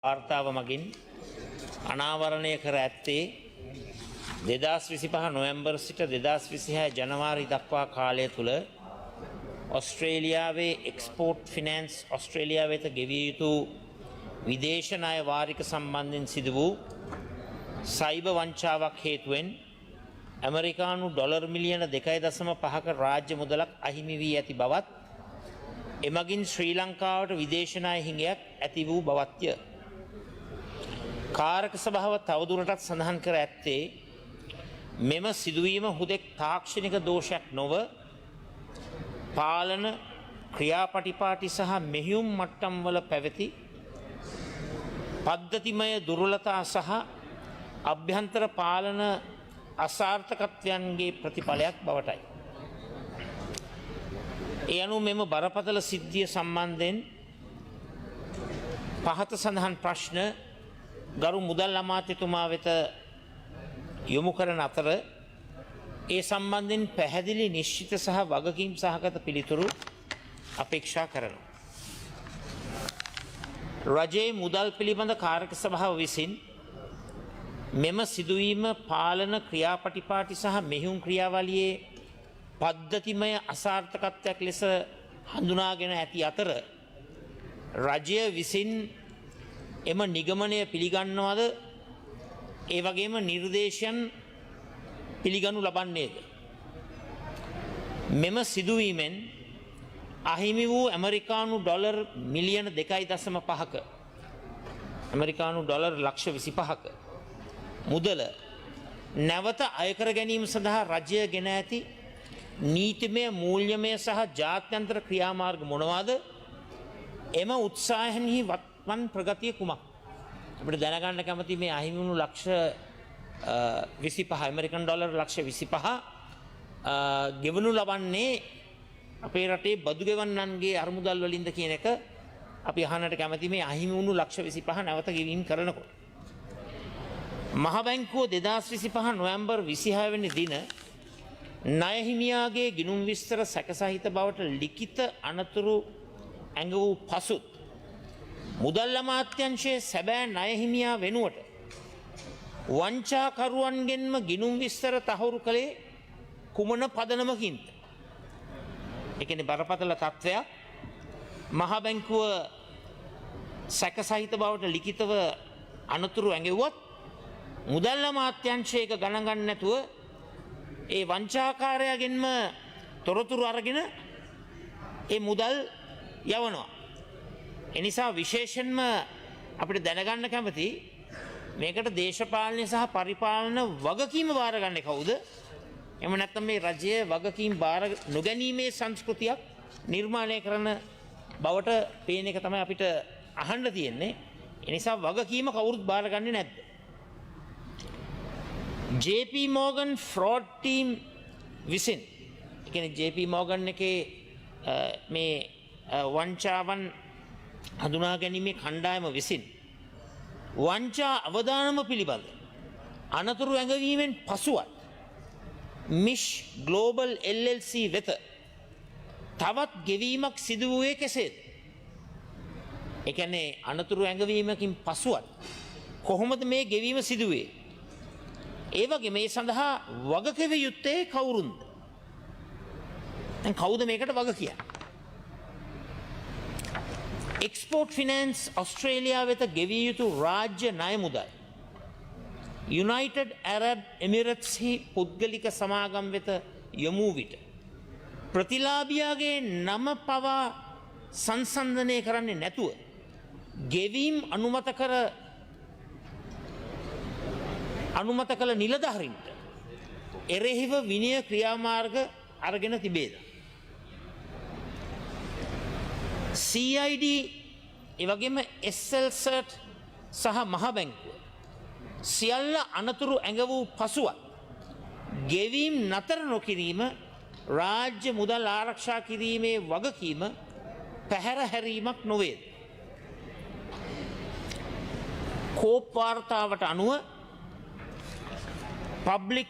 වාර්තාව මගින් අනාවරණය කර ඇත්තේ 2025 නොවැම්බර් සිට 2026 ජනවාරි දක්වා කාලය තුළ ඔස්ට්‍රේලියාවේ එක්ස්පෝර්ට් ෆිනෑන්ස් ඔස්ට්‍රේලියාව වෙත ගෙවිය යුතු විදේශ ණය වාරික සම්බන්ධයෙන් සිදු වූ සයිබර් වංචාවක් හේතුවෙන් ඇමරිකානු ඩොලර් මිලියන 2.5ක රාජ්‍ය මුදලක් අහිමි වී ඇති බවත් එමගින් ශ්‍රී ලංකාවට විදේශ ණය හිඟයක් ඇති වූ බවත්ය. කාරක සභාව තවදුරටත් සඳහන් කර ඇත්තේ මෙම සිදුවීම හුදෙක් තාක්ෂණික දෝෂයක් නොව පාලන ක්‍රියාපටිපාටි සහ මෙහෙයුම් මට්ටම්වල පැවති පද්ධතිමය දුර්වලතා සහ අභ්‍යන්තර පාලන අසාර්ථකත්වයන්ගේ ප්‍රතිඵලයක් බවටයි. ඒ අනුව මෙම බරපතල සිද්ධිය සම්බන්ධයෙන් පහත සඳහන් ප්‍රශ්න ගරු මුදල් අමාත්‍යතුමා වෙත යොමු කරන අතර ඒ සම්බන්ධයෙන් පැහැදිලි නිශ්චිත සහ වගකීම් සහගත පිළිතුරු අපේක්ෂා කරනවා. රජයේ මුදල් පිළිබඳ කාරක සභාව විසින් මෙම සිදුවීම පාලන ක්‍රියාපටිපාටි සහ මෙහෙයුම් ක්‍රියාවලියේ පද්ධතිමය අසාර්ථකත්වයක් ලෙස හඳුනාගෙන ඇති අතර රජය විසින් එම නිගමනය පිළිගන්නවද ඒ වගේම නිර්දේශයන් පිළිගනු ලබන්නේද? මෙම සිදුවීමෙන් අහිමි වූ ඇමරිකානු ඩොලර් මිලියන 2.5ක ඇමරිකානු ඩොලර් ලක්ෂ 25ක මුදල නැවත අයකර ගැනීම සඳහා රජය ගෙන ඇති නීතිමය මූල්‍යමය සහ ජාත්‍යන්තර ක්‍රියාමාර්ග මොනවාද? එම උත්සාහයෙහි වත්මන් ප්‍රගතිය කුමක්? අපිට දැනගන්න කැමති මේ අහිමි වුණු ලක්ෂ 25 ඇමරිකන් ඩොලර් ලක්ෂ 25 ගෙවනු ලබන්නේ අපේ රටේ බදු ගෙවන්නන්ගේ අරමුදල් වලින්ද කියන එක අපි අහන්නට කැමති. මේ අහිමි වුණු ලක්ෂ 25 නැවත ගෙවීම කරනකොට මහ බැංකුව 2025 නොවැම්බර් 26 වෙනි දින ණය හිමියාගේ ගිණුම් විස්තර සැකසහිත බවට ලිඛිත අනතුරු ඇඟ වූ පසුත් මුදල් අමාත්‍යාංශයේ සැබෑ ණය හිමියා වෙනුවට වංචාකරුවන්ගෙන්ම ගිණුම් විස්තර තහවුරු කළේ කුමන පදනමකින්ද? ඒ කියන්නේ බරපතල තත්ත්වයක්. මහ බැංකුව සැකසහිත බවට ලිඛිතව අනතුරු ඇඟෙව්වත් මුදල් අමාත්‍යාංශයක ගණන් ගන්න නැතුව ඒ වංචාකාරයාගෙන්ම තොරතුරු අරගෙන ඒ මුදල් යවනවා. එනිසා විශේෂයෙන්ම අපිට දැනගන්න කැමති මේකට දේශපාලනය සහ පරිපාලන වගකීම බාරගන්නේ කවුද? එහෙම නැත්නම් මේ රජය වගකීම් බාර නොගැනීමේ සංස්කෘතියක් නිර්මාණය කරන බවට පේන එක තමයි අපිට අහන්න තියෙන්නේ. එනිසා වගකීම කවුරුත් බාරගන්නේ නැද්ද? JP Morgan fraud team විසින් ඒ කියන්නේ JP Morgan එකේ මේ වංචාවන් හඳුනා ගැනීමේ කණ්ඩායම විසින් වංචා අවදානම පිළිබඳ අනතුරු ඇඟවීමෙන් පසුවත් මිෂ් ග්ලෝබල් LLC වෙත තවත් ගෙවීමක් සිදු වූයේ කෙසේද? ඒ කියන්නේ අනතුරු ඇඟවීමකින් පසුවත් කොහොමද මේ ගෙවීම සිදුවේ? ඒ වගේ මේ සඳහා වගකිව යුත්තේ කවුරුන්ද? දැන් කවුද මේකට වග කියන්නේ? එක්ස්පෝර්ට් ෆිනෑන්ස් ඔස්ට්‍රේලියාව වෙත ගෙවිය යුතු රාජ්‍ය ණය මුදල් යුනයිටඩ් ඇරබ් එමිරේට්ස්හි පුද්ගලික සමාගම් වෙත යොමු විට ප්‍රතිලාභියාගේ නම පවා සංසන්දනය කරන්නේ නැතුව ගෙවීම් අනුමත කළ නිලධාරීන්ට එරෙහිව විනය ක්‍රියාමාර්ග අරගෙන තිබේද? CID එවැගේම SLCert සහ මහ බැංකුව සියල්ල අනතුරු ඇඟ වූ පසුවත් ගෙවීම් නතර නොකිරීම රාජ්‍ය මුදල් ආරක්ෂා කිරීමේ වගකීම පැහැර හැරීමක් නොවේද? කෝප් වාර්තාවට අනුව Public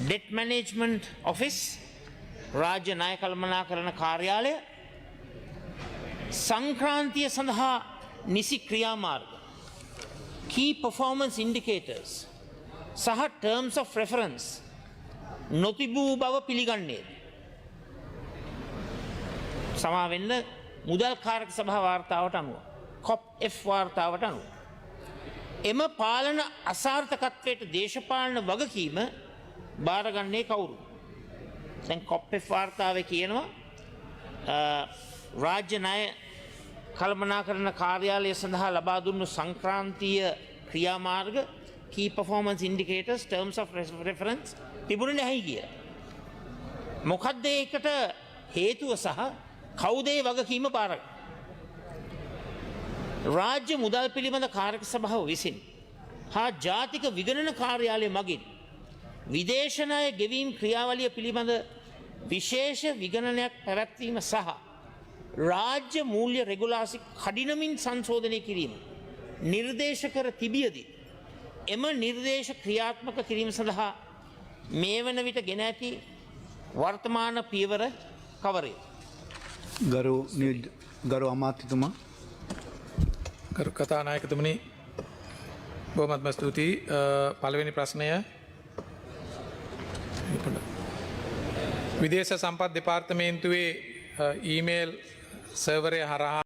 Debt Management Office රාජ්‍ය ණය කළමනාකරණ කාර්යාලය සංක්‍රාන්තිය සඳහා නිසි ක්‍රියාමාර්ග key performance indicators සහ terms of reference නොතිබූ බව පිළිගන්නේද? සමාවෙන්න මුදල් කාරක සභා වාර්තාවට අනුව COP F වාර්තාවට අනුව එම පාලන අසාර්ථකත්වයට දේශපාලන වගකීම බාරගන්නේ කවුරු? දැන් COP F වාර්තාවේ කියනවා රාජ්‍ය ණය කළමනාකරණ කාර්යාලය සඳහා ලබා දුන්නු සංක්‍රාන්තීය ක්‍රියාමාර්ග key performance indicators terms of reference තිබුණේ නැහැ කියලා. මොකද්ද ඒකට හේතුව සහ කවුද ඒ වගකීම බාරගන්නේ? රාජ්‍ය මුදල් පිළිබඳ කාරක සභාව විසින් හා ජාතික විගණන කාර්යාලය මගින් විදේශ ණය ගෙවීම් ක්‍රියාවලිය පිළිබඳ විශේෂ විගණනයක් පැවැත්වීම සහ රාජ්‍ය මූල්‍ය රෙගුලාසි කඩිනමින් සංශෝධනය කිරීම නිර්දේශ කර තිබියදී එම නිර්දේශ ක්‍රියාත්මක කිරීම සඳහා මේ වන විට ගෙන ඇති වර්තමාන පියවර කවරේ? ගරු අමාත්‍යතුමා. ගරු කතානායකතුමනි, බොහොමත්ම ස්තුතියි. පළවෙනි ප්‍රශ්නය විදේශ සම්පත් දෙපාර්තමේන්තුවේ ඊමේල් සර්වරය හරහා